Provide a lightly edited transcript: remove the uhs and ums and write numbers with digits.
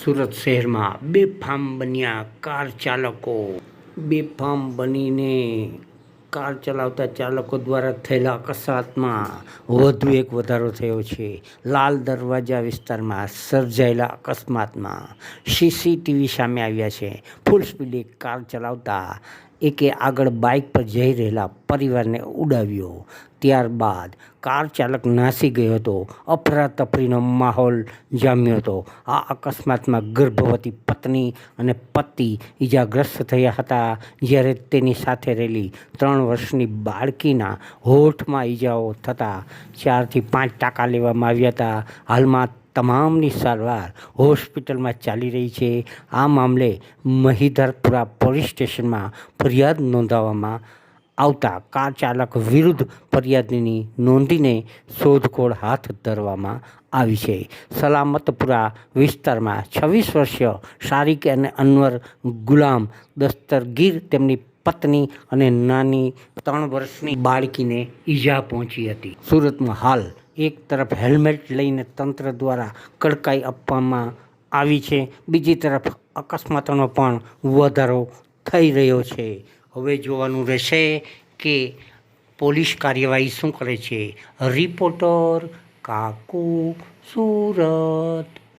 સુરત શહેરમાં બેફામ બન્યા કાર ચાલકો. બેફામ બનીને કાર ચલાવતા ચાલકો દ્વારા થયેલા અકસ્માતમાં વધુ એક વધારો થયો છે. લાલ દરવાજા વિસ્તારમાં સર્જાયેલા અકસ્માતમાં સીસીટીવી સામે આવ્યા છે. ફૂલ સ્પીડે કાર ચલાવતા એકે આગળ બાઇક પર જઈ રહેલા પરિવારને ઉડાવ્યો. ત્યારબાદ કાર ચાલક નાસી ગયો હતો. અફરાતફરીનો માહોલ જામ્યો હતો. આ અકસ્માતમાં ગર્ભવતી પત્ની અને પતિ ઈજાગ્રસ્ત થયા હતા, જ્યારે તેની સાથે રહેલી 3 વર્ષની બાળકીના હોઠમાં ઈજાઓ થતાં 4 થી 5 ટાંકા લેવામાં આવ્યા હતા. હાલમાં તમામની સારવાર હોસ્પિટલમાં ચાલી રહી છે. આ મામલે મહિધરપુરા પોલીસ સ્ટેશનમાં ફરિયાદ નોંધવામાં આવતા કાર ચાલક વિરુદ્ધ ફરિયાદની નોંધીને શોધખોળ હાથ ધરવામાં આવી છે. સલામતપુરા વિસ્તારમાં 26 વર્ષીય શારિક અને અનવર ગુલામ દસ્તગીર તેમની પત્ની અને નાની 3 વર્ષની બાળકીને ઈજા પહોંચી હતી. સુરતમાં હાલ એક તરફ હેલ્મેટ લઈને તંત્ર દ્વારા કડકાઈ આપવામાં આવી છે, બીજી તરફ અકસ્માતોનો પણ વધારો થઈ રહ્યો છે. હવે જોવાનું રહેશે કે પોલીસ કાર્યવાહી શું કરે છે. રિપોર્ટર કાકુ, સુરત.